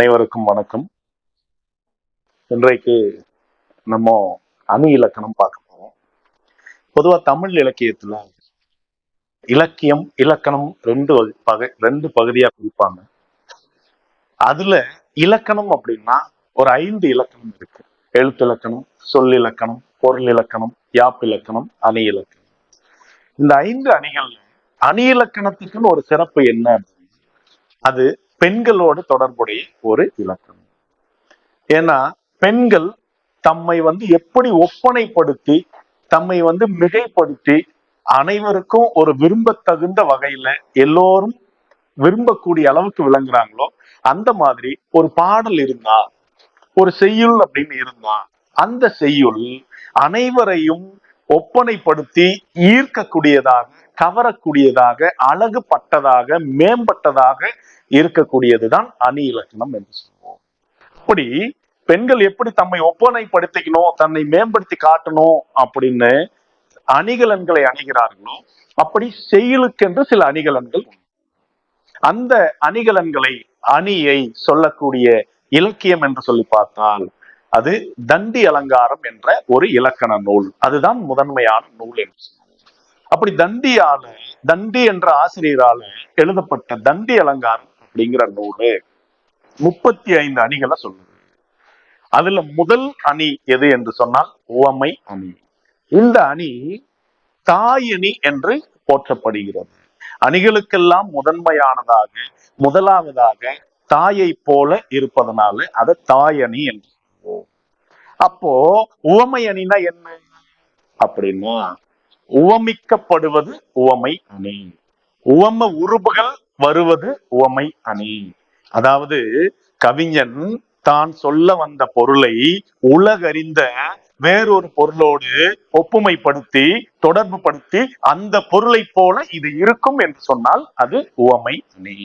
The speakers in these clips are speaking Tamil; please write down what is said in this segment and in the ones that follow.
அனைவருக்கும் வணக்கம். இன்றைக்கு நம்ம அணு இலக்கணம் பார்க்க போறோம். பொதுவா தமிழ் இலக்கியத்துல இலக்கியம் இலக்கணம் ரெண்டு பகுதியா பிரிப்பாங்க. அதுல இலக்கணம் அப்படின்னா ஒரு 5 இலக்கணம் இருக்கு. எழுத்து இலக்கணம், சொல் இலக்கணம், பொருள் இலக்கணம், யாப்பு இலக்கணம், அணி இலக்கணம். இந்த 5 அணிகள் அணி இலக்கணத்துக்குன்னு ஒரு சிறப்பு என்ன? அது பெண்களோடு தொடர்புடைய ஒரு இலக்கணம். ஏன்னா பெண்கள் தம்மை எப்படி ஒப்பனைப்படுத்தி, தம்மை மிகைப்படுத்தி, அனைவருக்கும் ஒரு விரும்பத்தகுந்த வகையில எல்லோரும் விரும்பக்கூடிய அளவுக்கு விளங்குறாங்களோ, அந்த மாதிரி ஒரு பாடல் இருந்தா, ஒரு செய்யுள் அப்படின்னு இருந்தா, அந்த செய்யுள் அனைவரையும் ஒப்பனைப்படுத்தி ஈர்க்கக்கூடியதாக, கவரக்கூடியதாக, அழகுபட்டதாக, மேம்பட்டதாக இருக்கக்கூடியதுதான் அணி இலக்கணம் என்று சொல்லுவோம். அப்படி பெண்கள் எப்படி தம்மை ஒப்பனைப்படுத்திக்கணும், தன்னை மேம்படுத்தி காட்டணும் அப்படின்னு அணிகலன்களை அணிகிறார்களோ, அப்படி செய்யுளுக்கென்று சில அணிகலன்கள். அந்த அணிகலன்களை, அணியை சொல்லக்கூடிய இலக்கியம் என்று சொல்லி பார்த்தால் அது தண்டி அலங்காரம் என்ற ஒரு இலக்கண நூல். அதுதான் முதன்மையான நூல் என்று சொல்லுவோம். அப்படி தண்டி என்ற ஆசிரியரால எழுதப்பட்ட தண்டி அலங்காரம் அப்படிங்கிற நூலு 35 அணிகளை சொல்லுது. அதுல முதல் அணி எது என்று சொன்னால் உவமை அணி. இந்த அணி தாயணி என்று போற்றப்படுகிறது. அணிகளுக்கெல்லாம் முதன்மையானதாக, முதலாவதாக தாயை போல இருப்பதனால அதை தாயணி என்று சொல்லுவோம். அப்போ உவமை அணினா என்ன அப்படின்னா, உவமிக்கப்படுவது உவமை அணி, உவம உருபுகள் வருவது உவமை அணி. அதாவது கவிஞன் தான் சொல்ல வந்த பொருளை உலகறிந்த வேறொரு பொருளோடு ஒப்புமைப்படுத்தி, தொடர்பு படுத்தி, அந்த பொருளை போல இது இருக்கும் என்று சொன்னால் அது உவமை அணி.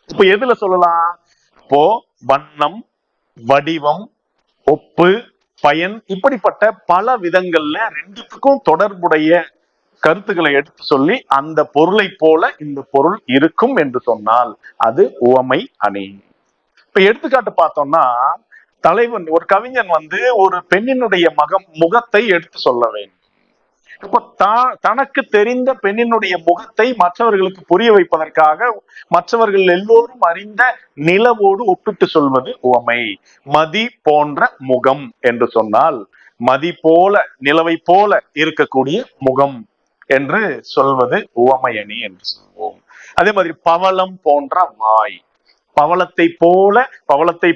இப்ப எதுல சொல்லலாம்? இப்போ வண்ணம், வடிவம், ஒப்பு, பயன், இப்படிப்பட்ட பல விதங்கள்ல ரெண்டுத்துக்கும் தொடர்புடைய கருத்துக்களை எடுத்து சொல்லி அந்த பொருளை போல இந்த பொருள் இருக்கும் என்று சொன்னால் அது உவமை அணி. இப்ப எடுத்துக்காட்டு பார்த்தோம்னா, தலைவன் ஒரு கவிஞன் ஒரு பெண்ணினுடைய முகத்தை எடுத்து சொல்ல வேண்டும். இப்ப தனக்கு தெரிந்த பெண்ணினுடைய முகத்தை மற்றவர்களுக்கு புரிய வைப்பதற்காக மற்றவர்கள் எல்லோரும் அறிந்த நிலவோடு ஒப்பிட்டு சொல்வது உவமை. மதி போன்ற முகம் என்று சொன்னால் மதி போல, நிலவை போல இருக்கக்கூடிய முகம் என்று சொல்வது உவமை அணி என்று சொல்வோம். அதே மாதிரி பவளம் போன்ற வாய், பவளத்தை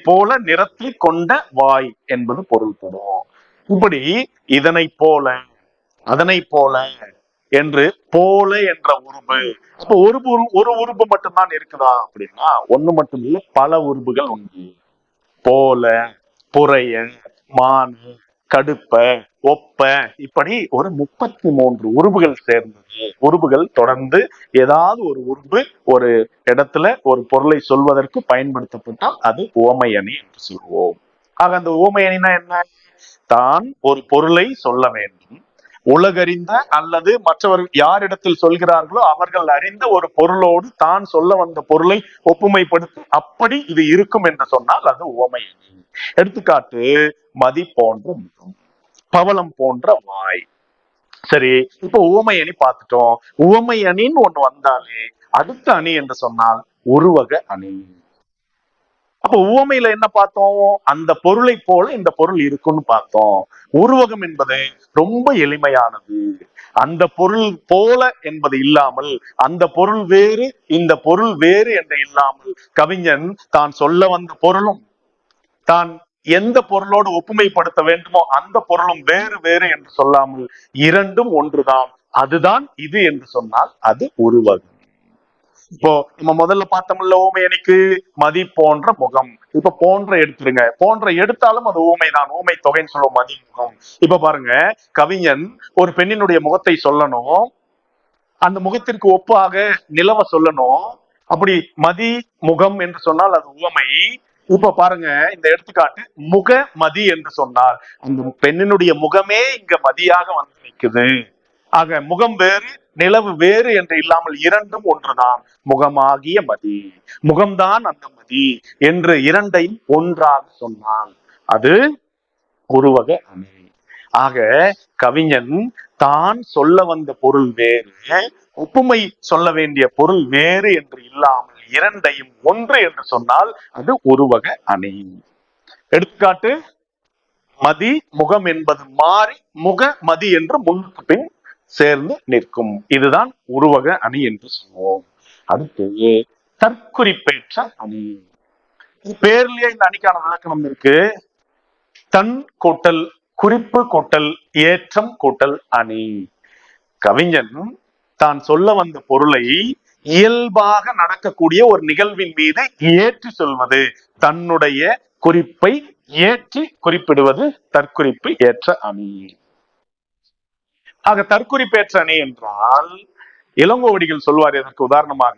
போல நிறத்தில் கொண்ட வாய் என்பது பொருள்படும். இப்படி இதனை போல, அதனை போல என்று போல என்ற உருபு. அப்போ ஒரு உருபு மட்டும்தான் இருக்குதா அப்படின்னா ஒண்ணு மட்டும் இல்ல, பல உருபுகள் உண்டு. போல, புறைய, மானு, கடுப்ப, ஒப்ப, இப்படி ஒரு 33 உருபுகள் சேர்ந்தது. உருபுகள் தொடர்ந்து ஏதாவது ஒரு உருபு ஒரு இடத்துல ஒரு பொருளை சொல்வதற்கு பயன்படுத்தப்பட்டால் அது உவமை அணி என்று சொல்வோம். ஆக அந்த உவமை அணினா என்ன? தான் ஒரு பொருளை சொல்ல வேண்டும், உலகறிந்த அல்லது மற்றவர்கள் யாரிடத்தில் சொல்கிறார்களோ அவர்கள் அறிந்த ஒரு பொருளோடு தான் சொல்ல வந்த பொருளை ஒப்புமைப்படுத்தி அப்படி இது இருக்கும் என்று சொன்னால் அது உவமை அணி. எடுத்துக்காட்டு, மதி போன்ற முகம், பவளம் போன்ற வாய். சரி, இப்ப உவமை அணி பார்த்துட்டோம். உவமை அணின்னு ஒண்ணு வந்தாலே அடுத்த அணி என்று சொன்னால் உருவக அணி. அப்ப உவமையில என்ன பார்த்தோம்? அந்த பொருளை போல இந்த பொருள் இருக்குன்னு பார்த்தோம். உருவகம் என்பது ரொம்ப எளிமையானது. அந்த பொருள் போல என்பது இல்லாமல், அந்த பொருள் வேறு இந்த பொருள் வேறு என்று இல்லாமல், கவிஞன் தான் சொல்ல வந்த பொருளும் தான் எந்த பொருளோடு ஒப்புமைப்படுத்த வேண்டுமோ அந்த பொருளும் வேறு வேறு என்று சொல்லாமல் இரண்டும் ஒன்றுதான், அதுதான் இது என்று சொன்னால் அது உருவகம். இப்போ நம்ம முதல்ல பார்த்தோம்ல ஊமை அணிக்கு மதி போன்ற முகம். இப்ப போன்ற எடுத்துருங்க, போன்ற எடுத்தாலும் அது ஊமைதான், ஊமை தொகைன்னு சொல்லுவோம், மதி முகம். இப்ப பாருங்க, கவிஞன் ஒரு பெண்ணினுடைய முகத்தை சொல்லணும், அந்த முகத்திற்கு ஒப்பாக நிலவ சொல்லணும். அப்படி மதி முகம் என்று சொன்னால் அது உவமை. இப்ப பாருங்க, இந்த எடுத்துக்காட்டு முக மதி என்று சொன்னால் அந்த பெண்ணினுடைய முகமே இங்க மதியாக வந்து நிற்குது. ஆக முகம் வேறு நிலவு வேறு என்று இல்லாமல் இரண்டும் ஒன்றுதான். முகமாகிய மதி, முகம்தான் அந்த மதி என்று இரண்டையும் ஒன்றாக சொன்னான். அது உருவக அணி. ஆக கவிஞன் தான் சொல்ல வந்த பொருள் வேறு, ஒப்புமை சொல்ல வேண்டிய பொருள் வேறு என்று இல்லாமல் இரண்டையும் ஒன்று என்று சொன்னால் அது உருவக அணி. எடுத்துக்காட்டு, மதி முகம் என்பது மாறி முக மதி என்று முன்னுக்கு பின் சேர்ந்து நிற்கும். இதுதான் உருவக அணி என்று சொல்லுவோம். அடுத்து தற்குறிப்பேற்ற அணி. பேர்லயே இந்த அணிக்கான விளக்கணம் இருக்கு. தன் கூட்டல் குறிப்பு கூட்டல் ஏற்றம் கூட்டல் அணி. கவிஞன் தான் சொல்ல வந்த பொருளை இயல்பாக நடக்கக்கூடிய ஒரு நிகழ்வின் மீது ஏற்றி சொல்வது, தன்னுடைய குறிப்பை ஏற்றி குறிப்பிடுவது தற்குறிப்பு ஏற்ற அணி. ஆக தற்குறிப்பேற்ற அணி என்றால் இளங்கோவடிகள் சொல்வார். இதற்கு உதாரணமாக,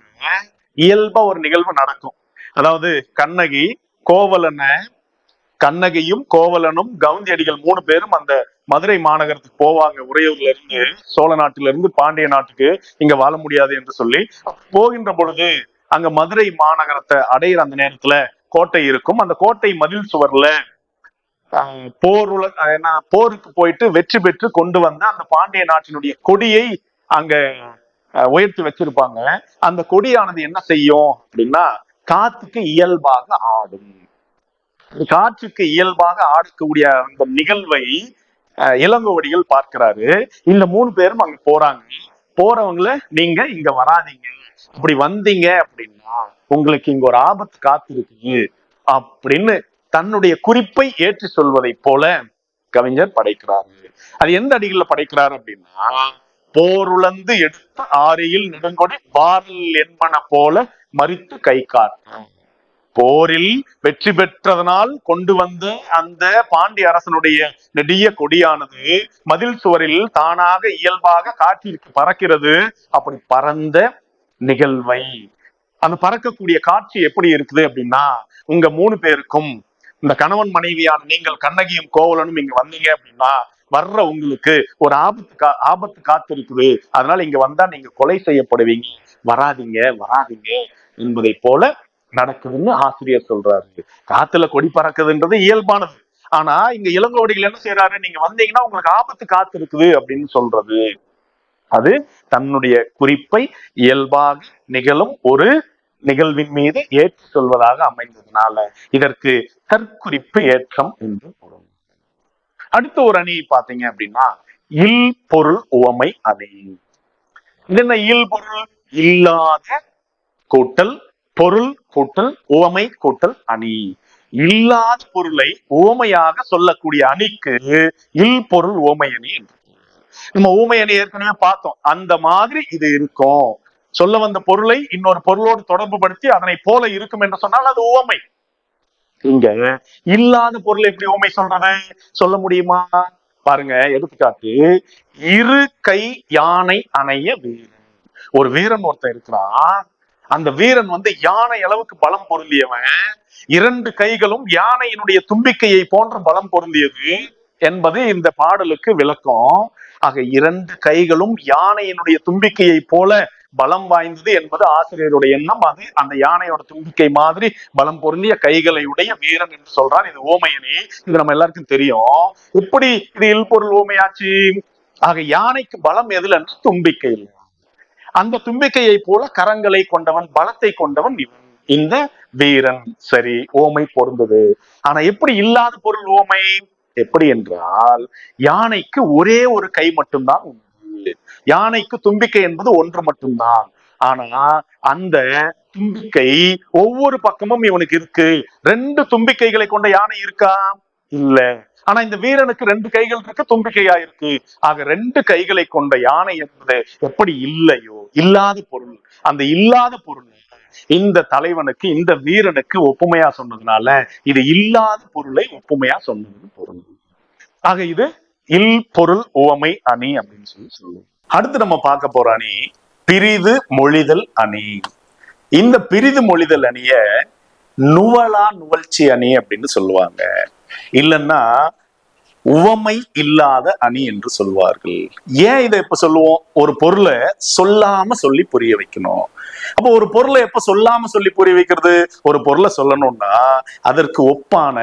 இயல்பா ஒரு நிகழ்வு நடக்கும். அதாவது கண்ணகி கோவலனை, கண்ணகியும் கோவலனும் கவுந்தியடிகள் 3 பேரும் அந்த மதுரை மாநகரத்துக்கு போவாங்க. உறையூர்ல இருந்து, சோழ நாட்டில இருந்து பாண்டிய நாட்டுக்கு இங்க வாழ முடியாது என்று சொல்லி போகின்ற பொழுது அங்க மதுரை மாநகரத்தை அடையிற அந்த நேரத்துல கோட்டை இருக்கும். அந்த கோட்டை மதில் சுவர்ல போருக்கு போயிட்டு வெற்றி பெற்று கொண்டு வந்த அந்த பாண்டிய நாட்டினுடைய கொடியை அங்க உயர்த்தி வச்சிருப்பாங்க. அந்த கொடியானது என்ன செய்யும் அப்படின்னா, காத்துக்கு இயல்பாக ஆடும். காற்றுக்கு இயல்பாக ஆடக்கூடிய அந்த நிகழ்வை இளங்கோவடிகள் பார்க்கிறாரு. இந்த 3 பேரும் அங்க போறாங்க. போறவங்கள நீங்க இங்க வராதீங்க, அப்படி வந்தீங்க அப்படின்னா உங்களுக்கு இங்க ஒரு ஆபத்து காத்திருக்கு அப்படின்னு தன்னுடைய குறிப்பை ஏற்றி சொல்வதை போல கவிஞர் படைக்கிறாரு. அது எந்த அடிகளில் படைக்கிறாரு அப்படின்னா, போருளந்து எடுத்த ஆரியில் நெடுங்கொடி வாரல் என்பன போல மறித்து கை காட்டும். போரில் வெற்றி பெற்றதனால் கொண்டு வந்த அந்த பாண்டிய அரசனுடைய நெடிய கொடியானது மதில் சுவரில் தானாக இயல்பாக காற்றிற்கு பறக்கிறது. அப்படி பறந்த நிகழ்வை, அந்த பறக்கக்கூடிய காட்சி எப்படி இருக்குது அப்படின்னா, உங்க 3 பேருக்கும், இந்த கணவன் மனைவியான நீங்கள் கண்ணகியும் கோவலனும் இங்க வந்தீங்க அப்படின்னா வர்ற உங்களுக்கு ஒரு ஆபத்து காத்து இருக்குது, அதனால இங்க வந்தா நீங்க கொலை செய்யப்படுவீங்க, வராதிங்க வராதிங்க என்பதை போல நடக்குதுன்னு ஆசிரியர் சொல்றாரு. காத்துல கொடி பறக்குதுன்றது இயல்பானது. ஆனா இங்க இளங்கோவடிகள் என்ன செய்யறாரு, நீங்க வந்தீங்கன்னா உங்களுக்கு ஆபத்து காத்து இருக்குது அப்படின்னு சொல்றது, அது தன்னுடைய குறிப்பை இயல்பாக நிகழும் ஒரு நிகழ்வின் மீது ஏற்றி சொல்வதாக அமைந்ததுனால இதற்கு தற்குறிப்பு ஏற்றம் என்று பொருள். அடுத்த ஒரு அணி பாத்தீங்க அப்படின்னா, இல் பொருள் உவமை அணி. இது என்ன? இல் பொருள் இல்லாத கூட்டல் பொருள் கூட்டல் உவமை கூட்டல் அணி. இல்லாத பொருளை உவமையாக சொல்லக்கூடிய அணிக்கு இல் பொருள் உவமை அணி என்று. நம்ம ஊமை அணி ஏற்கனவே பார்த்தோம். அந்த மாதிரி இது இருக்கும். சொல்ல வந்த பொருளை இன்னொரு பொருளோடு தொடர்பு படுத்தி அதனை போல இருக்கும் என்று சொன்னால் அது உவமை. இங்க இல்லாத பொருளை எப்படி உவமை சொல்றது, சொல்ல முடியுமா? பாருங்க, எடுத்துக்காட்டு, இரு கை யானை அணைய வீரன். ஒரு வீரன் ஒருத்தன் இருக்கிறான். அந்த வீரன் யானை அளவுக்கு பலம் பொருந்தியவன். 2 கைகளும் யானையினுடைய தும்பிக்கையை போன்ற பலம் பொருந்தியது என்பது இந்த பாடலுக்கு விளக்கம். ஆக 2 கைகளும் யானையினுடைய தும்பிக்கையை போல பலம் வாய்ந்தது என்பது ஆசிரியருடைய எண்ணம். அது அந்த யானையோட தும்பிக்கை மாதிரி பலம் பொருந்திய கைகளை உடைய வீரன் என்று சொல்றார். இது ஓமையணி. இது நம்ம எல்லாருக்கும் தெரியும். எப்படி இது இல்பொருள் ஓமையாச்சு? ஆக யானைக்கு பலம் எதுல? தும்பிக்கை. அந்த தும்பிக்கையை போல கரங்களை கொண்டவன், பலத்தை கொண்டவன் இவன், இந்த வீரன். சரி, ஓமை பொருந்தது. ஆனா எப்படி இல்லாத பொருள் ஓமை? எப்படி என்றால், யானைக்கு ஒரே ஒரு கை மட்டும்தான் உண்டு. யானைக்கு தும்பிக்கை என்பது ஒன்று மட்டும்தான். ஆனா அந்த தும்பிக்கை ஒவ்வொரு பக்கமும் இவனுக்கு இருக்கு. 2 தும்பிக்கைகளை கொண்ட யானை இருக்கா? இல்ல. ஆனா இந்த வீரனுக்கு 2 கைகள் இருக்கு, தும்பிக்கையா இருக்கு. ஆக 2 கைகளை கொண்ட யானை என்பது எப்படி இல்லையோ, இல்லாத பொருள். அந்த இல்லாத பொருள் இந்த தலைவனுக்கு, இந்த வீரனுக்கு ஒப்புமையா சொன்னதுனால இது இல்லாத பொருளை ஒப்புமையா சொன்னது பொருள். ஆக இது இல் பொருள் உவமை அணி அப்படின்னு சொல்லுவோம். அடுத்து நம்ம பார்க்க போற அணி பிரிது மொழிதல் அணி. இந்த பிரிது மொழிதல் அணிய நுவலா நுவல்ச்சி அணி அப்படின்னு சொல்லுவாங்க. இல்லைன்னா உவமை இல்லாத அணி என்று சொல்வார்கள். ஏன் இதை எப்ப சொல்லுவோம்? ஒரு பொருளை சொல்லாம சொல்லி புரிய வைக்கணும். அப்போ ஒரு பொருளை எப்ப சொல்லாம சொல்லி புரிய வைக்கிறது? ஒரு பொருளை சொல்லணும்னா அதற்கு ஒப்பான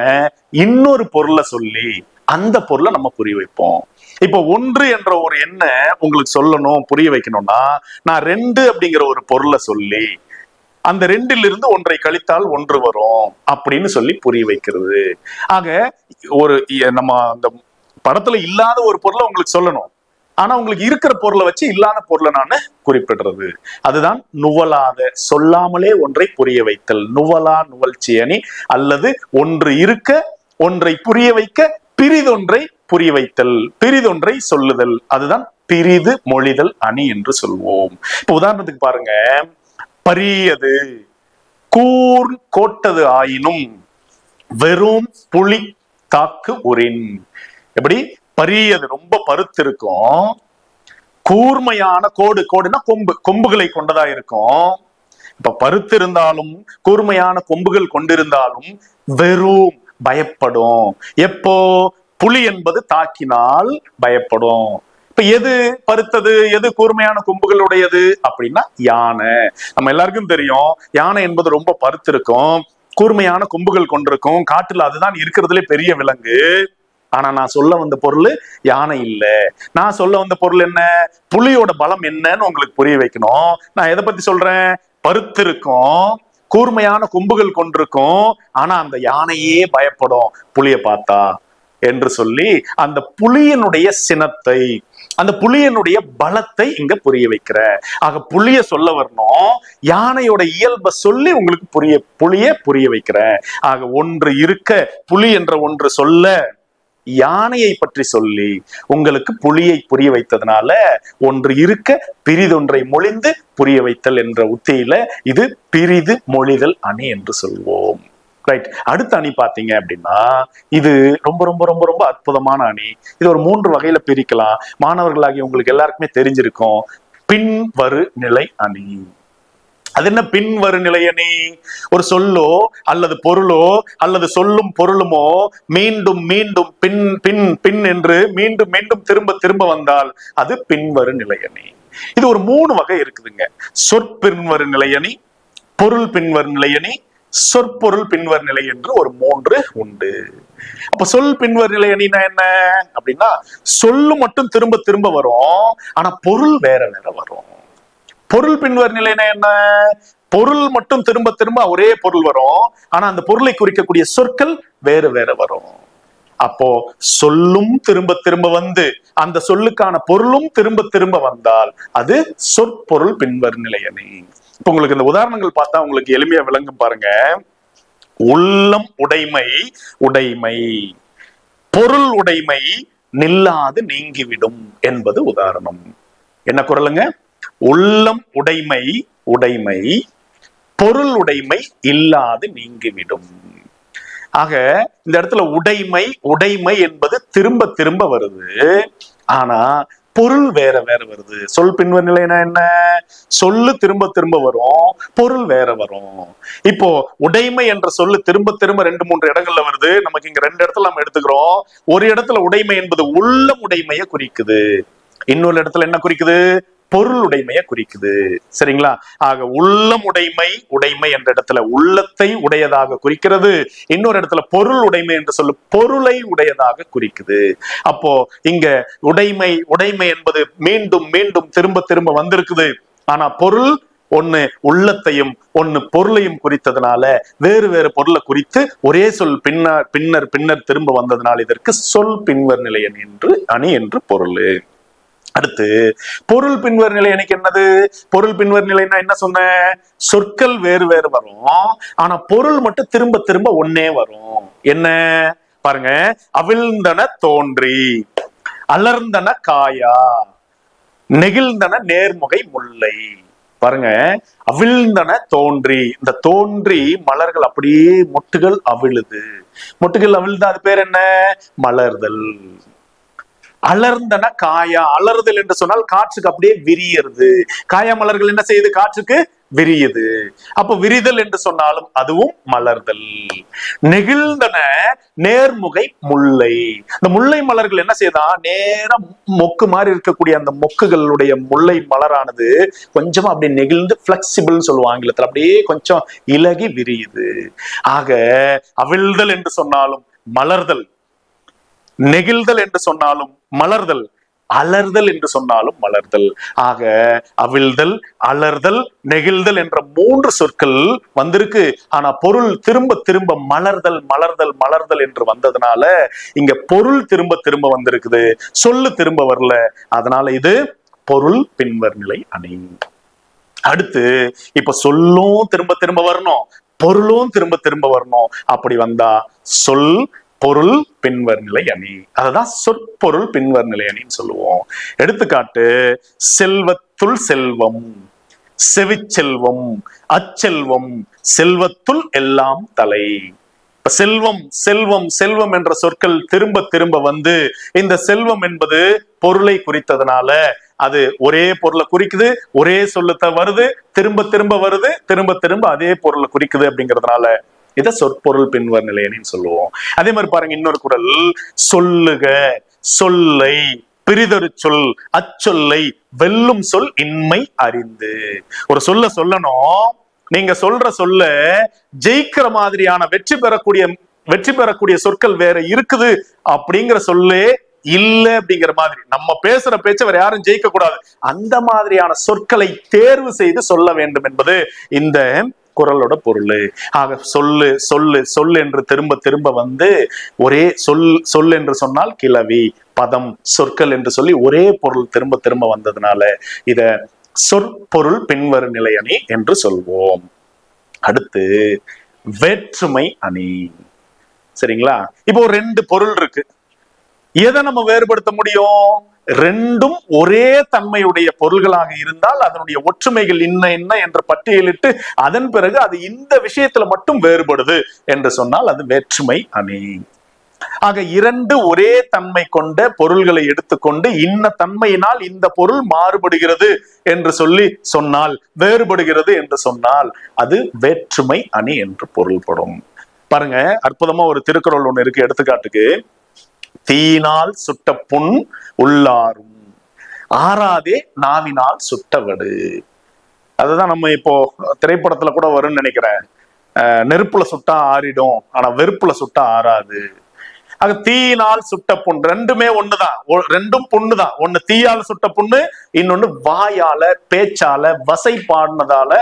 இன்னொரு பொருளை சொல்லி அந்த பொருளை நம்ம புரிய வைப்போம். இப்ப 1 என்ற ஒரு எண்ணை உங்களுக்கு சொல்லணும், புரிய வைக்கணும்னா நான் 2 அப்படிங்கிற ஒரு பொருளை சொல்லி அந்த 2லிருந்து 1 கழித்தால் 1 வரும் அப்படின்னு சொல்லி புரிய வைக்கிறது. ஆக ஒரு நம்ம அந்த படத்துல இல்லாத ஒரு பொருளை உங்களுக்கு சொல்லணும், ஆனா உங்களுக்கு இருக்கிற பொருளை வச்சு இல்லாத பொருளை நான் குறிப்பிடுறது. அதுதான் நுவலாத, சொல்லாமலே ஒன்றை புரிய வைத்தல். நுவலா நுவல்ச்சி அணி அல்லது ஒன்று இருக்க ஒன்றை புரிய வைக்க பிரிதொன்றை புரிய வைத்தல், பிரிதொன்றை சொல்லுதல். அதுதான் பிரிது மொழிதல் அணி என்று சொல்வோம். இப்ப உதாரணத்துக்கு பாருங்க, பரியது கூர் கோட்டது ஆயினும் வெறும் புலி தாக்கு உரின். எப்படி? பரியது ரொம்ப பருத்து இருக்கும், கூர்மையான கோடுனா கொம்புகளை கொண்டதா இருக்கும். இப்ப பருத்து இருந்தாலும் கூர்மையான கொம்புகள் கொண்டிருந்தாலும் வெறும் பயப்படும். எப்போ? புலி என்பது தாக்கினால் பயப்படும். இப்ப எது பருத்தது, எது கூர்மையான கொம்புகளுடையது அப்படின்னா யானை. நம்ம எல்லாருக்கும் தெரியும், யானை என்பது ரொம்ப பருத்து இருக்கும், கூர்மையான கொம்புகள் கொண்டிருக்கும், காட்டுல அதுதான் இருக்கிறதுலே பெரிய விலங்கு. ஆனா நான் சொல்ல வந்த பொருள் யானை இல்ல. நான் சொல்ல வந்த பொருள் என்ன? புலியோட பலம் என்னன்னு உங்களுக்கு புரிய வைக்கணும். நான் எதை பத்தி சொல்றேன்? பருத்து இருக்கும், கூர்மையான கொம்புகள் கொண்டிருக்கும், ஆனா அந்த யானையே பயப்படும் புலியை பார்த்தா என்று சொல்லி அந்த புலியினுடைய சினத்தை, அந்த புலியினுடைய பலத்தை இங்க புரிய வைக்கிற. ஆக புலிய சொல்ல வரணும், யானையோட இயல்பை சொல்லி உங்களுக்கு புலிய வைக்கிற. ஆக ஒன்று இருக்க புலி என்ற ஒன்று சொல்ல, யானையை பற்றி சொல்லி உங்களுக்கு புலியை புரிய வைத்ததுனால ஒன்று இருக்க பிரிதொன்றை மொழிந்து புரிய வைத்தல் என்ற உத்தியில இது பிரிது மொழிதல் அணி என்று சொல்வோம். ரைட். அடுத்த அணி பாத்தீங்க அப்படின்னா இது ரொம்ப ரொம்ப ரொம்ப ரொம்ப அற்புதமான அணி. இது ஒரு 3 வகையில பிரிக்கலாம். மாணவர்களாகி உங்களுக்கு எல்லாருக்குமே தெரிஞ்சிருக்கும். பின்வரு நிலை அணி. அது என்ன பின்வரு நிலை அணி? ஒரு சொல்லோ அல்லது பொருளோ அல்லது சொல்லும் பொருளுமோ மீண்டும் மீண்டும் பின் பின் பின் என்று மீண்டும் மீண்டும் திரும்ப திரும்ப வந்தால் அது பின்வரு நிலை அணி. இது ஒரு 3 வகை இருக்குதுங்க. சொற்பின்வரு நிலை அணி, பொருள் பின்வரு நிலை அணி, சொற்பொருள் பின்வர் நிலை என்று ஒரு 3 உண்டு. அப்ப சொல் பின்வர் நிலை அணினா என்ன அப்படின்னா, சொல்லு மட்டும் திரும்ப திரும்ப வரும், ஆனா பொருள் வேற வேற வரும். பொருள் பின்வர் நிலைனா என்ன? பொருள் மட்டும் திரும்ப திரும்ப ஒரே பொருள் வரும், ஆனா அந்த பொருளை குறிக்கக்கூடிய சொற்கள் வேறு வேற வரும். அப்போ சொல்லும் திரும்ப திரும்ப வந்து அந்த சொல்லுக்கான பொருளும் திரும்ப திரும்ப வந்தால் அது சொற்பொருள் பின்வர் நிலை அணி. இப்ப உங்களுக்கு இந்த உதாரணங்கள் பார்த்தா உங்களுக்கு எளிமையா விளங்கும் பாருங்க. உள்ளம் உடைமை உடைமை, பொருள் உடைமை நில்லாது நீங்கிவிடும் என்பது உதாரணம். என்ன குறளுங்க? உள்ளம் உடைமை உடைமை, பொருள் உடைமை இல்லாது நீங்கிவிடும். ஆக இந்த இடத்துல உடைமை உடைமை என்பது திரும்ப திரும்ப வருது, ஆனா பொருள் வேற வேற வருது. சொல் பின்வர் நிலைனா என்ன? சொல்லு திரும்ப திரும்ப வரும், பொருள் வேற வரும். இப்போ உடைமை என்ற சொல்லு திரும்ப திரும்ப 2-3 இடங்கள்ல வருது. நமக்கு இங்க 2 இடத்துல நம்ம எடுத்துக்கிறோம். ஒரு இடத்துல உடைமை என்பது உள்ளம் உடைமையை குறிக்குது, இன்னொரு இடத்துல என்ன குறிக்குது? பொருள் உடைமையை குறிக்குது. சரிங்களா? ஆக உள்ளம் உடைமை உடைமை என்ற இடத்துல உள்ளத்தை உடையதாக குறிக்கிறது, இன்னொரு இடத்துல பொருள் உடைமை என்று சொல்லு பொருளை உடையதாக குறிக்குது. அப்போ இங்க உடைமை உடைமை என்பது மீண்டும் மீண்டும் திரும்ப திரும்ப வந்திருக்குது, ஆனா பொருள் ஒண்ணு உள்ளத்தையும் ஒண்ணு பொருளையும் குறித்ததுனால வேறு வேறு பொருளை குறித்து ஒரே சொல் பின்னர் பின்னர் பின்னர் திரும்ப வந்ததுனால இதற்கு சொல் பின்வர் நிலை அணி என்று பொருள். அடுத்து பொருள் பின்வர் நிலை அணிக்கு என்னது? பொருள் பின்வர் நிலைன்னா என்ன சொன்ன? சொற்கள் வேறு வேறு வரும், ஆனா பொருள் மட்டும் திரும்ப திரும்ப ஒன்னே வரும். என்ன பாருங்க, அவிழ்ந்தன தோன்றி, அலர்ந்தன காயா, நெகிழ்ந்தன நேர்முகை முல்லை. பாருங்க, அவிழ்ந்தன தோன்றி, இந்த தோன்றி மலர்கள் அப்படியே மொட்டுகள் அவிழுது, மொட்டுகள் அவிழ்ந்தா அது பேர் என்ன? மலர்தல். அலர்ந்தன காயா, அலறுதல் என்று சொன்னால் காற்றுக்கு அப்படியே விரியறது. காயா மலர்கள் என்ன செய்யுது? காற்றுக்கு விரியுது. அப்ப விரிதல் என்று சொன்னாலும் அதுவும் மலர்தல். நெகிழ்ந்தன நேர்முகை முல்லை. இந்த முல்லை மலர்கள் என்ன செய்யுதா, நேரம் மொக்கு மாதிரி இருக்கக்கூடிய அந்த மொக்குகளுடைய முல்லை மலரானது கொஞ்சம் அப்படியே நெகிழ்ந்து பிளெக்சிபிள் சொல்லுவாங்க ஆங்கிலத்தில், அப்படியே கொஞ்சம் இலகி விரியுது. ஆக அவிழ்தல் என்று சொன்னாலும் மலர்தல், நெகிழ்தல் என்று சொன்னாலும் மலர்தல், அலர்தல் என்று சொன்னாலும் மலர்தல். ஆக அவிழ்தல், அலர்தல், நெகிழ்தல் என்ற 3 சொற்கள் வந்திருக்கு. ஆனா பொருள் திரும்ப திரும்ப மலர்தல் மலர்தல் மலர்தல் என்று வந்ததுனால இங்க பொருள் திரும்ப திரும்ப வந்திருக்குது, சொல்லு திரும்ப வரல. அதனால இது பொருள் பின்வர் நிலை அணி. அடுத்து இப்ப சொல்லும் திரும்ப திரும்ப வரணும், பொருளும் திரும்ப திரும்ப வரணும். அப்படி வந்தா சொல் பொருள் பின்வர் நிலை அணி. அததான் சொற்பொருள் பின்வர் நிலை அணின்னு சொல்லுவோம். எடுத்துக்காட்டு, செல்வத்துள் செல்வம், செவிச்செல்வம், அச்செல்வம், செல்வத்துள் எல்லாம் தலை. செல்வம் செல்வம் செல்வம் என்ற சொற்கள் திரும்ப திரும்ப வந்து இந்த செல்வம் என்பது பொருளை குறித்ததுனால அது ஒரே பொருளை குறிக்குது, ஒரே சொல்லுத்த வருது, திரும்ப திரும்ப வருது, திரும்ப திரும்ப அதே பொருளை குறிக்குது. அப்படிங்கிறதுனால இதை சொற்பொருள் பின்வர் நிலையன்னு சொல்லுவோம். அதே மாதிரி பாருங்க இன்னொரு குறள், சொல்லுக சொல்லை பிரிதொரு சொல் அச்சொல்லை வெல்லும் சொல் இன்மை அறிந்து. ஒரு சொல்ல சொல்லணும், நீங்க சொல்ற சொல்ல ஜெயிக்கிற மாதிரியான வெற்றி பெறக்கூடிய சொற்கள் வேற இருக்குது அப்படிங்கிற சொல்லே இல்ல அப்படிங்கிற மாதிரி. நம்ம பேசுற பேச்ச வேற யாரும் ஜெயிக்க கூடாது, அந்த மாதிரியான சொற்களை தேர்வு செய்து சொல்ல வேண்டும் என்பது இந்த குறளோட பொருள். ஆக சொல்லு சொல்லு சொல் என்று திரும்ப திரும்ப வந்து ஒரே சொல் என்று சொன்னால் கிளவி, பதம், சொற்கள் என்று சொல்லி ஒரே பொருள் திரும்ப திரும்ப வந்ததுனால இத சொற்பொருள் பின்வரு நிலை அணி என்று சொல்வோம். அடுத்து வேற்றுமை அணி. சரிங்களா? இப்போ 2 பொருள் இருக்கு, எதை நம்ம வேறுபடுத்த முடியும்? ரெண்டும் ஒரே தன்மையுடைய பொருள்களாக இருந்தால் அதனுடைய ஒற்றுமைகள் என்ன என்ன என்று பட்டியலிட்டு அதன் பிறகு அது இந்த விஷயத்துல மட்டும் வேறுபடுது என்று சொன்னால் அது வேற்றுமை அணி. ஆக 2 ஒரே தன்மை கொண்ட பொருள்களை எடுத்துக்கொண்டு இன்ன தன்மையினால் இந்த பொருள் மாறுபடுகிறது என்று சொன்னால், வேறுபடுகிறது என்று சொன்னால் அது வேற்றுமை அணி என்று பொருள்படும். பாருங்க, அற்புதமா ஒரு திருக்குறள் ஒண்ணு இருக்கு. எடுத்துக்காட்டுக்கு, தீயினால் சுட்ட புண் உள்ளாரும், ஆறாதே நாவினால் சுட்டவடு. அதுதான் நம்ம இப்போ திரைப்படத்துல கூட வரும்னு நினைக்கிறேன். நெருப்புல சுட்டா ஆறிடும், ஆனா வெறுப்புல சுட்டா ஆறாது. அது தீயினால் சுட்ட புண், ரெண்டுமே ஒண்ணுதான், ரெண்டும் புண்ணுதான். ஒண்ணு தீயால் சுட்ட புண்ணு, இன்னொன்னு வாயால பேச்சால வசை பாடினதால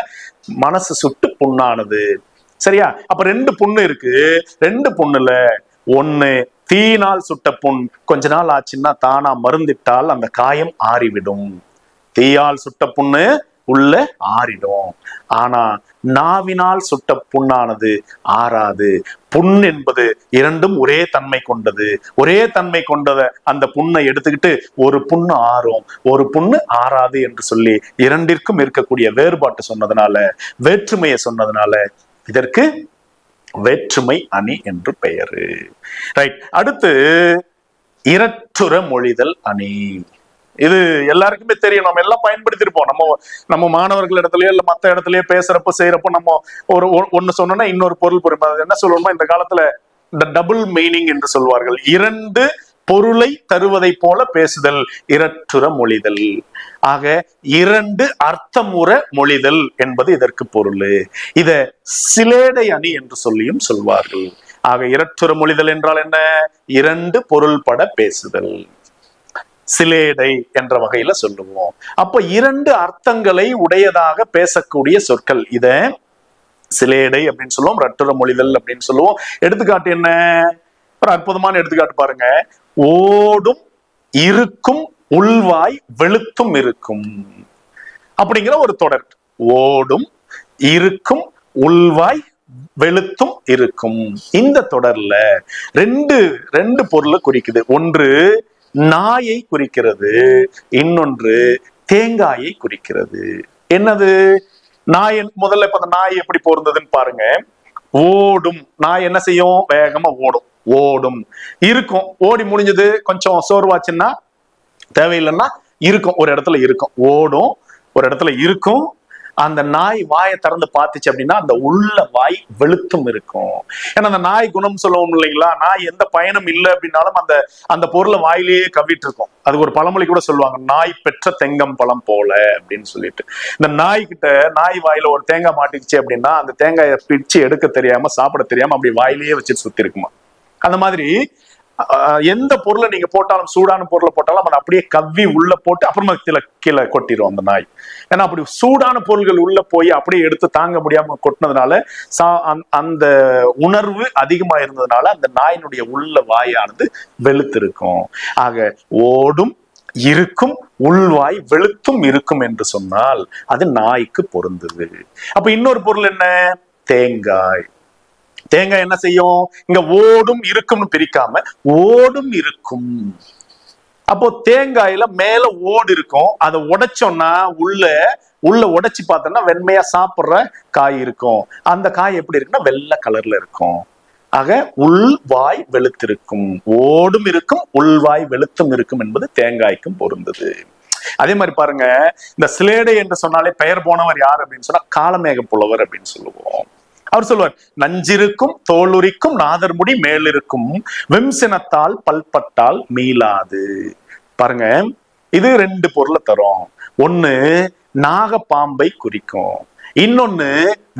மனசு சுட்டு புண்ணானது. சரியா? அப்ப 2 புண்ணு இருக்கு. 2 புண்ணுல ஒண்ணு தீயினால் சுட்ட புண் கொஞ்ச நாள் ஆச்சுன்னா தானா மருந்திட்டால் அந்த காயம் ஆறிவிடும். தீயால் சுட்ட புண்ணு உள்ள ஆறிடும். ஆனா நாவினால் சுட்ட புண்ணானது ஆறாது. புண் என்பது 2ம் ஒரே தன்மை கொண்டது. ஒரே தன்மை கொண்டத அந்த புண்ணை எடுத்துக்கிட்டு ஒரு புண்ணு ஆறும் ஒரு புண்ணு ஆறாது என்று சொல்லி 2ற்கும் இருக்கக்கூடிய வேறுபாட்டு சொன்னதுனால, வேற்றுமையை சொன்னதுனால இதற்கு வேற்றுமை அணி என்று பெயரு. ரைட். அடுத்து இரட்டுற மொழிதல் அணி. இது எல்லாருக்குமே தெரியும், நம்ம எல்லாம் பயன்படுத்திருப்போம். நம்ம மாணவர்கள் இடத்துலயோ இல்ல மத்த இடத்துலயோ பேசுறப்ப செய்யறப்போ நம்ம ஒண்ணு சொன்னோம்னா இன்னொரு பொருள் புரியும். என்ன சொல்லுவோம்னா, இந்த காலத்துல இந்த டபுள் மீனிங் என்று சொல்வார்கள். 2 பொருளை தருவதை போல பேசுதல் இரட்டுற மொழிதல். ஆக 2 அர்த்தமுற மொழிதல் என்பது இதற்கு பொருள். இத சிலேடை அணி என்று சொல்லியும் சொல்வார்கள். ஆக இரட்டுற மொழிதல் என்றால் என்ன? 2 பொருள்பட பேசுதல், சிலேடை என்ற வகையில சொல்லுவோம். அப்ப 2 அர்த்தங்களை உடையதாக பேசக்கூடிய சொற்கள் இத சிலேடை அப்படின்னு சொல்லுவோம், ரட்டுற மொழிதல் அப்படின்னு சொல்லுவோம். எடுத்துக்காட்டு என்ன? ஒரு அற்புதமான எடுத்துக்காட்டு பாருங்க. ஓடும் இருக்கும் உள்வாய் வெளுத்தும் இருக்கும் அப்படிங்கிற ஒரு தொடர். ஓடும் இருக்கும் உள்வாய் வெளுத்தும் இருக்கும். இந்த தொடர்ல ரெண்டு பொருளை குறிக்குது. ஒன்று நாயை குறிக்கிறது, இன்னொன்று தேங்காயை குறிக்கிறது. என்னது? நாய். முதல்ல இப்ப அந்த நாய் எப்படி பொருந்ததுன்னு பாருங்க. ஓடும் நாய் என்ன செய்யும்? வேகமா ஓடும். ஓடும். இருக்கும், ஓடி முடிஞ்சது கொஞ்சம் சோர்வாச்சுன்னா தேவையில்லைன்னா இருக்கும், ஒரு இடத்துல இருக்கும். ஓடும், ஒரு இடத்துல இருக்கும். அந்த நாய் வாயை திறந்து பார்த்துச்சு அப்படின்னா அந்த உள்ள வாய் வெளுத்தும் இருக்கும். ஏன்னா அந்த நாய் குணம் சொல்லுவோம் இல்லைங்களா, நாய் எந்த பயனும் இல்லை அப்படின்னாலும் அந்த அந்த பொருளை வாயிலேயே கவ்விட்டு இருக்கும். அதுக்கு ஒரு பழமொழி கூட சொல்லுவாங்க, நாய் பெற்ற தெங்கம் பழம் போல அப்படின்னு சொல்லிட்டு. இந்த நாய் வாயில ஒரு தேங்காய் மாட்டிச்சு அப்படின்னா அந்த தேங்காயை பிடிச்சு எடுக்க தெரியாம சாப்பிட தெரியாம அப்படி வாயிலேயே வச்சுட்டு சுத்தி இருக்குமா. அந்த மாதிரி எந்த பொருளை நீங்க போட்டாலும், சூடான பொருளை போட்டாலும் அதை அப்படியே கவ்வி உள்ள போட்டு அப்புறமா கீழே கொட்டிடும் அந்த நாய். ஏன்னா அப்படி சூடான பொருள்கள் உள்ள போய் அப்படியே எடுத்து தாங்க முடியாம கொட்டினதுனால அந்த உணர்வு அதிகமா இருந்ததுனால அந்த நாயினுடைய உள்ள வாயானது வெளுத்திருக்கும். ஆக ஓடும் இருக்கும் உள்வாய் வெளுத்தும் இருக்கும் என்று சொன்னால் அது நாய்க்கு பொருந்தது. அப்ப இன்னொரு பொருள் என்ன? தேங்காய். தேங்காய் என்ன செய்யும்? இங்க ஓடும் இருக்கும்னு பிரிக்காம ஓடும் இருக்கும். அப்போ தேங்காயில மேல ஓடு இருக்கும், அதை உடைச்சோம்னா உள்ள உடைச்சு பார்த்தோம்னா வெண்மையா சாப்பிடுற காய் இருக்கும். அந்த காய் எப்படி இருக்குன்னா வெள்ளை கலர்ல இருக்கும். ஆக உள்வாய் வெளுத்திருக்கும், ஓடும் இருக்கும் உள்வாய் வெளுத்தும் இருக்கும் என்பது தேங்காய்க்கும் பொருந்தது. அதே மாதிரி பாருங்க, இந்த சிலேடை என்று சொன்னாலே பெயர் போனவர் யார் அப்படின்னு சொன்னா காலமேக புலவர் அப்படின்னு சொல்லுவோம். அவர் சொல்லுவார், நஞ்சிருக்கும் தோலுரிக்கும் நாதர்முடி மேலிருக்கும் வெம்சினத்தால் பல்பட்டால் மீளாது. பாருங்க, இது ரெண்டு பொருளை தரும். ஒண்ணு நாகப்பாம்பை குறிக்கும், இன்னொன்னு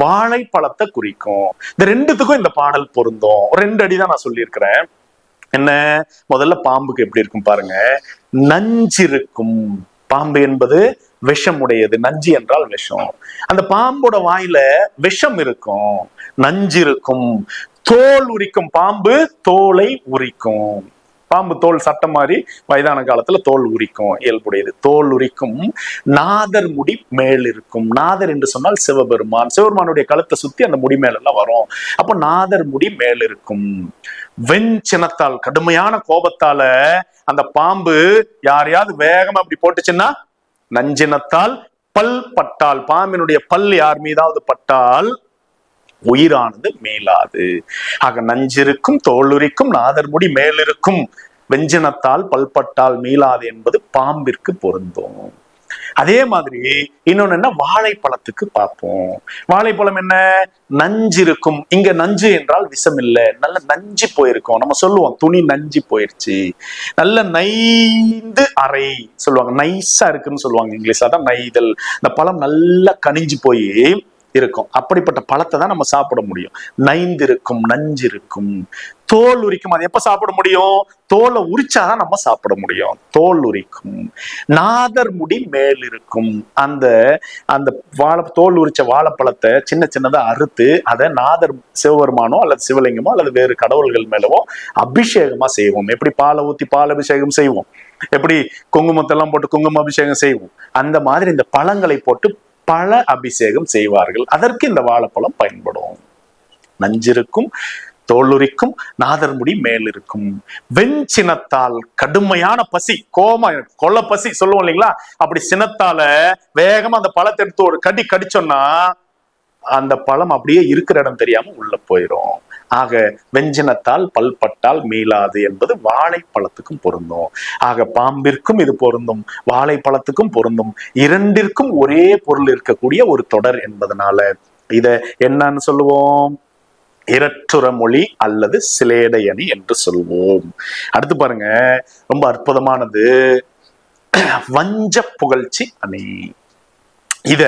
வாழைப்பழத்தை குறிக்கும். இந்த ரெண்டுத்துக்கும் இந்த பாடல் பொருந்தும். ஒரு 2 அடிதான் நான் சொல்லியிருக்கிறேன். என்ன? முதல்ல பாம்புக்கு எப்படி இருக்கும் பாருங்க. நஞ்சிருக்கும். பாம்பு என்பது விஷம் உடையது. நஞ்சு என்றால் விஷம். அந்த பாம்போட வாயில விஷம் இருக்கும், நஞ்சு இருக்கும். தோல் உரிக்கும். பாம்பு தோலை உரிக்கும். பாம்பு தோல் சட்டம் மாதிரி வயதான காலத்துல தோல் உரிக்கும், இயல்புடையது. தோல் உரிக்கும். நாதர் முடி மேல் இருக்கும். நாதர் என்று சொன்னால் சிவபெருமான். சிவபெருமானுடைய கழுத்தை சுத்தி அந்த முடி மேல எல்லாம் வரும். அப்போ நாதர் முடி மேல் இருக்கும். வெஞ்சினத்தால், கடுமையான கோபத்தால அந்த பாம்பு யாரையாவது வேகமா அப்படி போட்டுச்சுன்னா நஞ்சினத்தால் பல் பட்டால், பாம்பினுடைய பல் யார் மீதாவது பட்டால் உயிரானது மேலாது. ஆக நஞ்சிருக்கும் தோலுரிக்கும் நாதர்முடி மேலிருக்கும் வெஞ்சினத்தால் பல்பட்டால் மீளாது என்பது பாம்பிற்கு பொருந்தும். அதே மாதிரி இன்னொன்னு என்ன? வாழைப்பழத்துக்கு பார்ப்போம். வாழைப்பழம் என்ன? நஞ்சு இருக்கும். இங்க நஞ்சு என்றால் விஷம் இல்லை, நல்ல நஞ்சு போயிருக்கும். நம்ம சொல்லுவோம் துணி நஞ்சு போயிருச்சு, நல்ல நைந்து அரை சொல்லுவாங்க, நைஸா இருக்குன்னு சொல்லுவாங்க இங்கிலீஷ். அதான் நைதல். இந்த பழம் நல்லா கனிஞ்சு போய் இருக்கும். அப்படிப்பட்ட பழத்தை தான் நம்ம சாப்பிட முடியும். நைந்து இருக்கும், நஞ்சு இருக்கும். தோல் உரிக்கும். அது எப்ப சாப்பிட முடியும்? தோலை உரிச்சாதான் நம்ம சாப்பிட முடியும். தோல் உரிக்கும். நாதர் முடி மேல் இருக்கும். அந்த அந்த தோல் உரிச்ச வாழைப்பழத்தை சின்ன சின்னதா அறுத்து அதை நாதர் சிவபெருமானோ அல்லது சிவலிங்கமோ அல்லது வேறு கடவுள்கள் மேலவோ அபிஷேகமா செய்வோம். எப்படி பாலை ஊத்தி பால் அபிஷேகம் செய்வோம், எப்படி குங்குமத்தை எல்லாம் போட்டு குங்கும அபிஷேகம் செய்வோம், அந்த மாதிரி இந்த பழங்களை போட்டு பல அபிஷேகம் செய்வார்கள். அதற்கு இந்த வாழைப்பழம் பயன்படும். நஞ்சிருக்கும் தோலுரிக்கும் நாதர்முடி மேல் இருக்கும். வெஞ்சினத்தால், கடுமையான பசி, கோமா கொள்ள பசி சொல்லுவோம் இல்லைங்களா, அப்படி சினத்தால வேகமா அந்த பழத்தை எடுத்து ஒரு கடி கடிச்சோம்னா அந்த பழம் அப்படியே இருக்கிற இடம் தெரியாம உள்ள போயிடும். ஆக வெஞ்சினத்தால் பல்பட்டால் மீளாது என்பது வாழைப்பழத்துக்கும் பொருந்தும். ஆக பாம்பிற்கும் இது பொருந்தும், வாழைப்பழத்துக்கும் பொருந்தும். இரண்டிற்கும் ஒரே பொருள் இருக்கக்கூடிய ஒரு தொடர் என்பதனால இத என்னன்னு சொல்லுவோம்? இரட்டுற மொழி அல்லது சிலேடை அணி என்று சொல்வோம். அடுத்து பாருங்க, ரொம்ப அற்புதமானது, வஞ்ச புகழ்ச்சி அணி. இத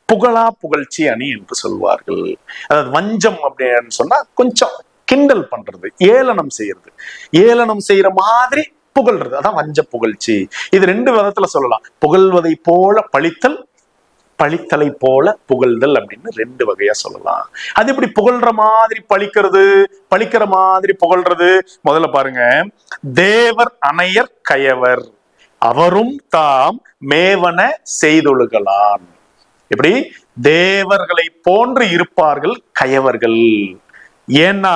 புகழா புகழ்ச்சி அணி என்று சொல்வார்கள். அதாவது வஞ்சம் அப்படின்னு சொன்னா கொஞ்சம் கிண்டல் பண்றது, ஏளனம் செய்யறது, ஏளனம் செய்யற மாதிரி புகழ்றது, அதான் வஞ்ச புகழ்ச்சி. இது 2 விதத்துல சொல்லலாம். புகழ்வதை போல பழித்தல், பழித்தலை போல புகழ்தல் அப்படின்னு 2 வகையா சொல்லலாம். அது எப்படி புகழ்ற மாதிரி பழிக்கிறது, பழிக்கிற மாதிரி புகழ்றது? முதல்ல பாருங்க, தேவர் அணையர் கயவர் அவரும் தாம் மேவன செய்தொழுகலான். எப்படி? தேவர்களை போன்று இருப்பார்கள் கயவர்கள். ஏன்னா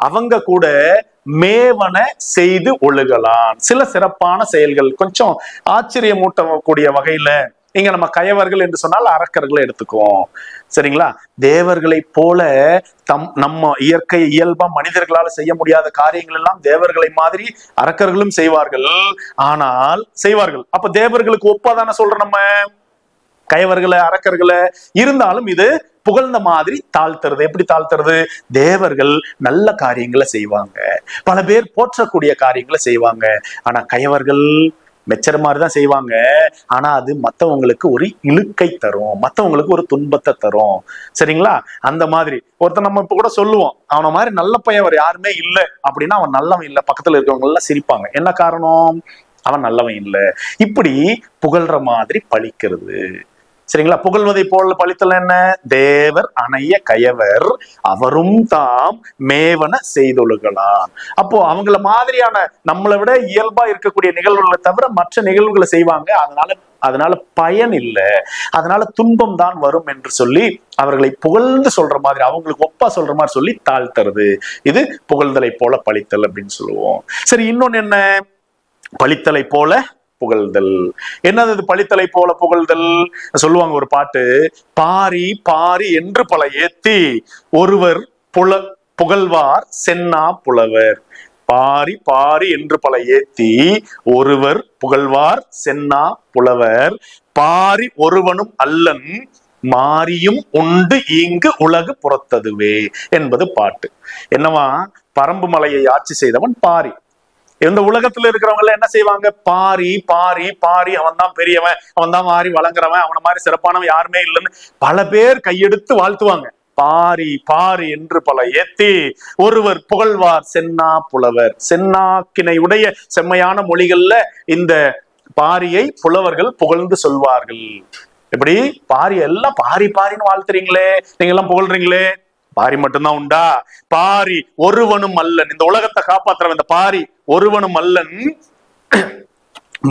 அவங்க கூட மேவன செய்து ஒழுகலான். சில சிறப்பான செயல்கள், கொஞ்சம் ஆச்சரியமூட்டக்கூடிய வகையில இங்க நம்ம கயவர்கள் என்று சொன்னால் அரக்கர்களை எடுத்துக்குவோம். சரிங்களா? தேவர்களை போல நம்ம இயற்கை இயல்பா மனிதர்களால செய்ய முடியாத காரியங்கள் எல்லாம் தேவர்களை மாதிரி அரக்கர்களும் செய்வார்கள். ஆனால் செய்வார்கள். அப்ப தேவர்களுக்கு ஒப்பாதான சொல்றோம் நம்ம. கயவர்களை, அரக்கர்களை. இருந்தாலும் இது புகழ்ந்த மாதிரி தாழ்த்துறது. எப்படி தாழ்த்துறது? தேவர்கள் நல்ல காரியங்களை செய்வாங்க, பல பேர் போற்றக்கூடிய காரியங்களை செய்வாங்க. ஆனா கயவர்கள் மெச்சர மாதிரிதான் செய்வாங்க. ஆனா அது மத்தவங்களுக்கு ஒரு இழுக்கை தரும், மத்தவங்களுக்கு ஒரு துன்பத்தை தரும். சரிங்களா? அந்த மாதிரி ஒருத்தர் நம்ம இப்ப கூட சொல்லுவோம், அவன மாதிரி நல்ல பையன் யாருமே இல்லை அப்படின்னா அவன் நல்லவன் இல்லை. பக்கத்துல இருக்கவங்க எல்லாம் சிரிப்பாங்க. என்ன காரணம்? அவன் நல்லவன் இல்லை. இப்படி புகழ்ற மாதிரி பழிக்கிறது. சரிங்களா? புகழ்வதை போல பழித்தல் என்ன? தேவர் அணைய கயவர் அவரும் தாம் மேவன செய்தொழுகலாம். அப்போ அவங்கள மாதிரியான நம்மளை விட இயல்பா இருக்கக்கூடிய நிகழ்வுகளை தவிர மற்ற நிகழ்வுகளை செய்வாங்க. அதனால பயன் இல்லை, அதனால துன்பம் தான் வரும் என்று சொல்லி அவர்களை புகழ்ந்து சொல்ற மாதிரி, அவங்களுக்கு ஒப்பா சொல்ற மாதிரி சொல்லி தாழ்த்துறது. இது புகழ்தலை போல பழித்தல் அப்படின்னு சொல்லுவோம். சரி, இன்னொன்னு என்ன? பழித்தலை போல புகழ்தல். என்னது பழித்தலை போல புகழ்தல்? சொல்லுவாங்க ஒரு பாட்டு, பாரி பாரி என்று பல ஏத்தி ஒருவர் புகழ்வார் சென்னா புலவர். பாரி பாரி என்று பல ஏத்தி ஒருவர் புகழ்வார் சென்னா புலவர். பாரி ஒருவனும் அல்லன் மாரியும் உண்டு இங்கு உலகு புறத்ததுவே என்பது பாட்டு. என்னவா? பரம்பு மலையை ஆட்சி செய்தவன் பாரி. இந்த உலகத்துல இருக்கிறவங்க என்ன செய்வாங்க? பாரி பாரி பாரி, அவன் தான் பெரியவன், அவன் தான் மாறி வழங்குறவன், அவனை மாதிரி சிறப்பானவன் யாருமே இல்லைன்னு பல பேர் கையெடுத்து வாழ்த்துவாங்க. பாரி பாரி என்று பல ஏத்தி ஒருவர் புகழ்வார் சென்னா புலவர். சென்னாக்கினை உடைய செம்மையான மொழிகள்ல இந்த பாரியை புலவர்கள் புகழ்ந்து சொல்வார்கள். எப்படி? பாரி எல்லாம் பாரி பாரின்னு வாழ்த்துறீங்களே, நீங்க எல்லாம் புகழ்றீங்களே, பாரி மட்டும்தான் உண்டா? பாரி ஒருவனும் அல்லன். இந்த உலகத்தை காப்பாற்றுறவன் இந்த பாரி ஒருவனும் அல்லன்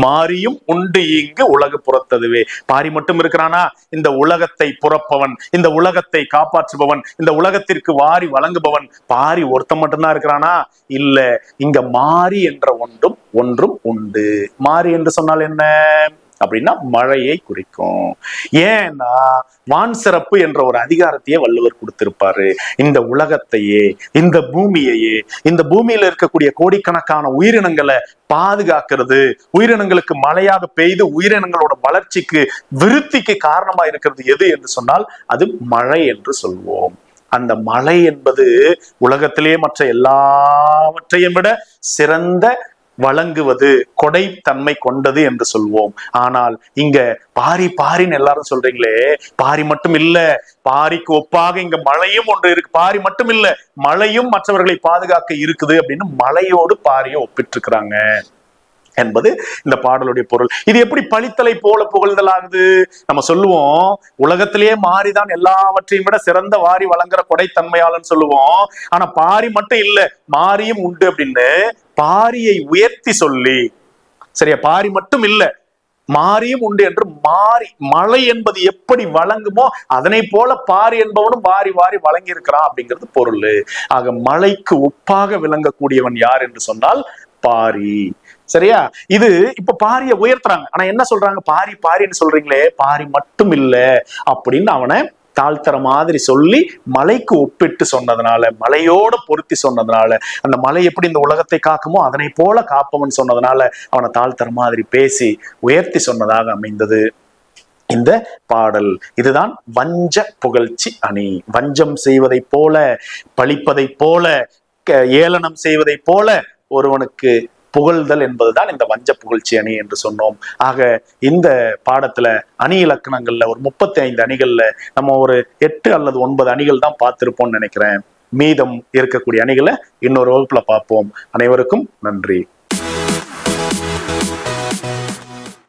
மாரியும் உண்டு இங்கு உலகு புறத்ததுவே. பாரி மட்டும் இருக்கிறானா? இந்த உலகத்தை புறப்பவன், இந்த உலகத்தை காப்பாற்றுபவன், இந்த உலகத்திற்கு வாரி வழங்குபவன் பாரி ஒருத்தன் மட்டும்தான் இருக்கிறானா? இல்ல, இங்க மாரி என்ற ஒன்றும் உண்டு. மாரி என்று சொன்னால் என்ன அப்படின்னா மழையை குறிக்கும். ஏன்னா வான் சிறப்பு என்ற ஒரு அதிகாரத்தையே வள்ளுவர் கொடுத்திருப்பாரு. இந்த உலகத்தையே, இந்த பூமியையே, இந்த பூமியில இருக்கக்கூடிய கோடிக்கணக்கான உயிரினங்களை பாதுகாக்கிறது, உயிரினங்களுக்கு மழையாக பெய்து உயிரினங்களோட வளர்ச்சிக்கு விருத்திக்கு காரணமா இருக்கிறது எது என்று சொன்னால் அது மழை என்று சொல்வோம். அந்த மழை என்பது உலகத்திலே மற்ற எல்லாவற்றையும் விட சிறந்த வழங்குவது, கொடைத்தன்மை கொண்டது என்று சொல்வோம். ஆனால் இங்க பாரி பாரின்னு எல்லாரும் சொல்றீங்களே, பாரி மட்டும் இல்ல, பாரிக்கு ஒப்பாக இங்க மழையும் ஒன்று இருக்கு. பாரி மட்டும் இல்ல, மழையும் மற்றவர்களை பாதுகாக்க இருக்குது அப்படின்னு மழையோடு பாரியை ஒப்பிட்டு இருக்கிறாங்க என்பது இந்த பாடலுடைய பொருள். இது எப்படி பழித்தலை போல புகழ்தல் ஆகுது? நம்ம சொல்லுவோம் உலகத்திலேயே மாறிதான் எல்லாவற்றையும் விட சிறந்த வாரி வழங்குற கொடைத்தன்மையாளன்னு சொல்லுவோம். ஆனா பாரி மட்டும் இல்ல, மாரியும் உண்டு அப்படின்னு பாரியை உயர்த்தி சொல்லி, சரியா, பாரி மட்டும் இல்ல மாரியும் உண்டு என்று மாறி, மழை என்பது எப்படி வழங்குமோ அதனை போல பாரி என்பவனும் வாரி வாரி வழங்கி இருக்கிறான் அப்படிங்கிறது பொருள். ஆக மழைக்கு ஒப்பாக விளங்கக்கூடியவன் யார் என்று சொன்னால் பாரி. சரியா? இது இப்ப பாரிய உயர்த்துறாங்க. ஆனா என்ன சொல்றாங்க? பாரி பாரின்னு சொல்றீங்களே, பாரி மட்டும் இல்ல அப்படின்னு அவனை தாழ்த்துற மாதிரி சொல்லி மலைக்கு ஒப்பிட்டு சொன்னதுனால, மலையோட பொருத்தி சொன்னதுனால, அந்த மலை எப்படி இந்த உலகத்தை காக்குமோ அதனை போல காப்பவன் சொன்னதுனால அவனை தாழ்த்துற மாதிரி பேசி உயர்த்தி சொன்னதாக அமைந்தது இந்த பாடல். இதுதான் வஞ்ச புகழ்ச்சி அணி. வஞ்சம் செய்வதை போல, பழிப்பதை போல, ஏளனம் செய்வதை போல ஒருவனுக்கு புகழ்தல் என்பதுதான் இந்த வஞ்ச புகழ்ச்சி அணி என்று சொன்னோம். ஆக இந்த பாடத்துல அணி இலக்கணங்கள்ல ஒரு 35 அணிகள்ல நம்ம ஒரு 8 அல்லது 9 அணிகள் தான் பார்த்திருப்போம்னு நினைக்கிறேன். மீதம் இருக்கக்கூடிய அணிகளை இன்னொரு வகுப்புல பார்ப்போம். அனைவருக்கும் நன்றி.